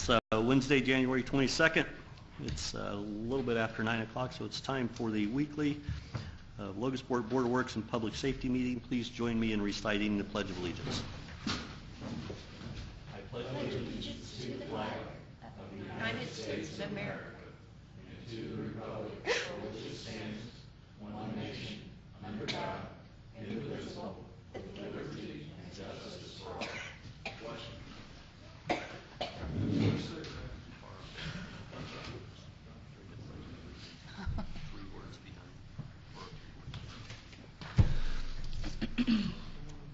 It's Wednesday, January 22nd. It's a little bit after 9 o'clock, so it's time for the weekly Logansport Board of Works and Public Safety meeting. Please join me in reciting the Pledge of Allegiance. I pledge allegiance to the flag of the United States of America and to the republic for which it stands, one nation, under God, indivisible, with liberty and justice for all.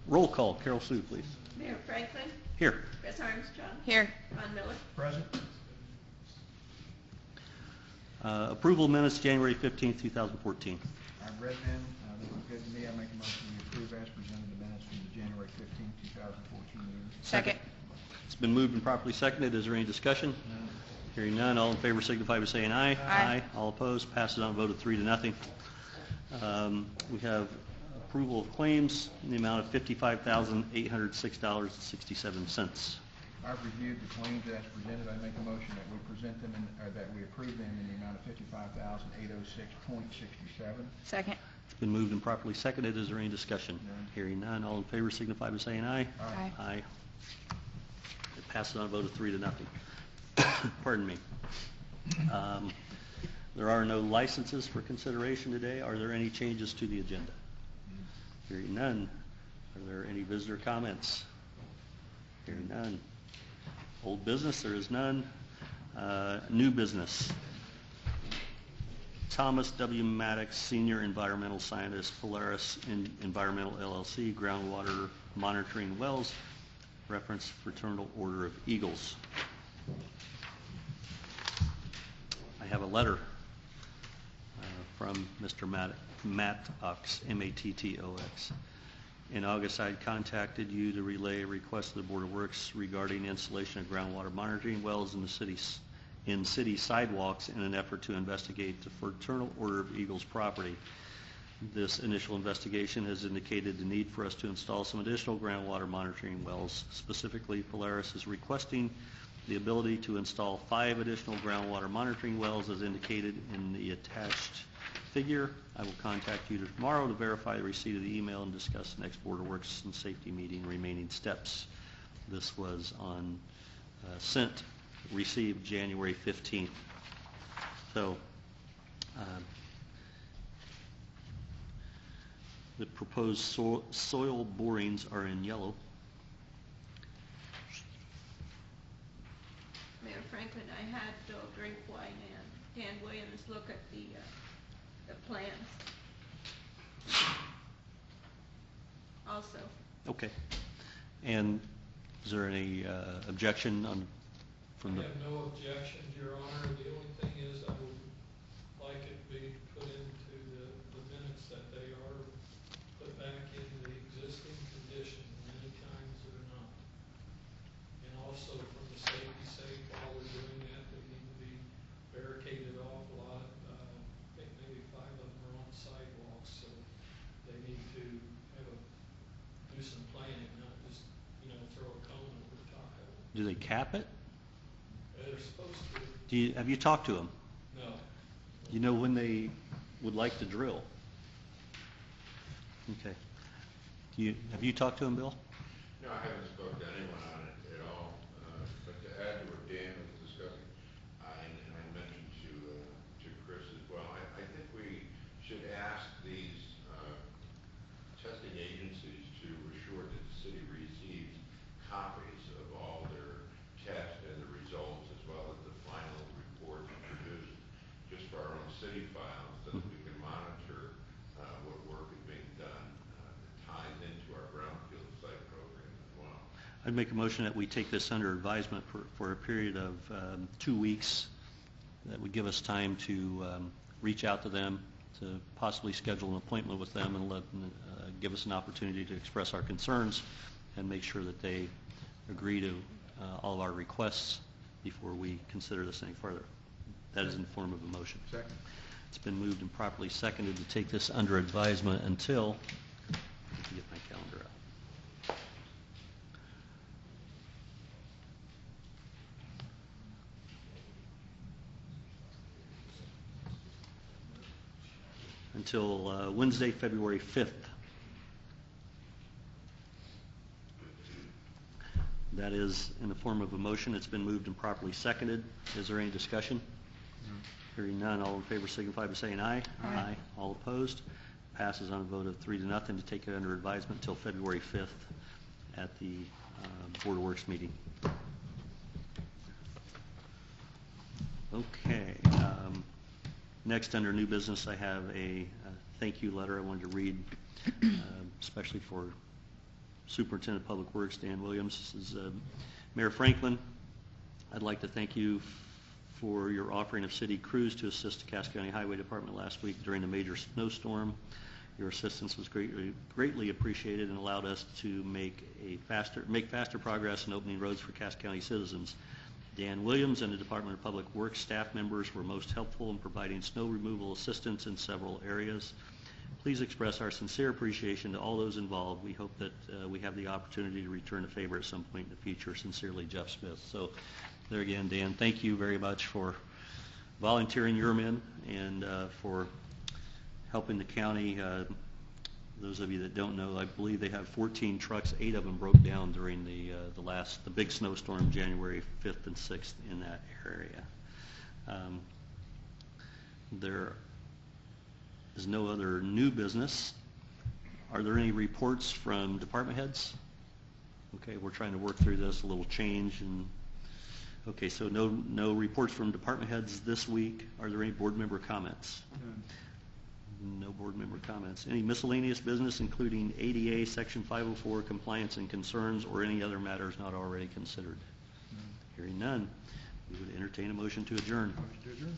Roll call. Carol Sue, please. Mayor Franklin. Here. Chris Armstrong. Here. Ron Miller. Present. Approval of minutes January 15th, 2014. I've read them. They look good to me. I make a motion to approve as presented the minutes from the January 15th, 2014 meeting. Second. It's been moved and properly seconded. Is there any discussion? None. Hearing none, all in favor signify by saying aye. Aye. All opposed, passes on a vote of 3-0. We have approval of claims in the amount of $55,806.67. I've reviewed the claims as presented. I make a motion that we present them or that we approve them in the amount of $55,806.67. Second. It's been moved and properly seconded. Is there any discussion? None. Hearing none, all in favor signify by saying aye. Aye. Aye. It passes on a vote of 3-0. Pardon me. There are no licenses for consideration today. Are there any changes to the agenda? Hearing none. Are there any visitor comments? Hearing none. Old business, there is none. New business. Thomas W. Maddox, Senior Environmental Scientist, Polaris Environmental LLC, Groundwater Monitoring Wells, reference Fraternal Order of Eagles. I have a letter from Mr. Mattox, M-A-T-T-O-X. In August, I had contacted you to relay a request to the Board of Works regarding installation of groundwater monitoring wells in city sidewalks in an effort to investigate the Fraternal Order of Eagles property. This initial investigation has indicated the need for us to install some additional groundwater monitoring wells. Specifically, Polaris is requesting the ability to install 5 additional groundwater monitoring wells as indicated in the attached figure. I will contact you tomorrow to verify the receipt of the email and discuss the next Board of Works and Safety meeting remaining steps. This was on received January 15th. So the proposed soil borings are in yellow. Mayor Franklin, I had Bill Drinkwine and Dan Williams look at the plans. Also. Okay. And is there any objection from the? I have no objection, Your Honor. The only thing is I would like it be put into the minutes that they are put back in the existing condition. Many times they're not. And also from the safety sake, while we're doing that, they need to be barricaded off a lot. I think maybe 5 of them are on sidewalks, so they need to do some planning, not just, throw a cone over the top of it. Do they cap it? They're supposed to. Have you talked to them? No. You know when they would like to drill? Okay. Have you talked to them, Bill? No, I haven't spoken to anyone on it at all. But to add to what Dan was discussing, and I mentioned to Chris as well, I think we should ask these testing agencies to assure that the city receives copies of all their tests and the results, as well as the final reports produced, just for our own city files, so that we can monitor what work is being done that ties into our brownfield site program as well. I'd make a motion that we take this under advisement for a period of 2 weeks. That would give us time to reach out to them, to possibly schedule an appointment with them and give us an opportunity to express our concerns and make sure that they agree to all of our requests before we consider this any further. That is in the form of a motion. Second. It's been moved and properly seconded to take this under advisement until, let me get my calendar out. until Wednesday, February 5th. That is in the form of a motion. It's been moved and properly seconded. Is there any discussion? Hearing none, all in favor signify by saying aye. Aye. All opposed? Passes on a vote of 3-0 to take it under advisement until February 5th at the Board of Works meeting. Okay. Next, under new business, I have a thank you letter I wanted to read, especially for Superintendent of Public Works, Dan Williams. This is Mayor Franklin. I'd like to thank you for your offering of city crews to assist the Cass County Highway Department last week during the major snowstorm. Your assistance was greatly appreciated and allowed us to make faster progress in opening roads for Cass County citizens. Dan Williams and the Department of Public Works staff members were most helpful in providing snow removal assistance in several areas. Please express our sincere appreciation to all those involved. We hope that we have the opportunity to return a favor at some point in the future. Sincerely, Jeff Smith. So there again, Dan, thank you very much for volunteering your men and for helping the county. Those of you that don't know, I believe they have 14 trucks. 8 of them broke down during the big snowstorm, January 5th and 6th in that area. There is no other new business. Are there any reports from department heads? Okay, we're trying to work through this, a little change. Okay, so no reports from department heads this week. Are there any board member comments? No board member comments. Any miscellaneous business, including ADA Section 504 compliance and concerns, or any other matters not already considered? Hearing none, we would entertain a motion to adjourn. Motion to adjourn.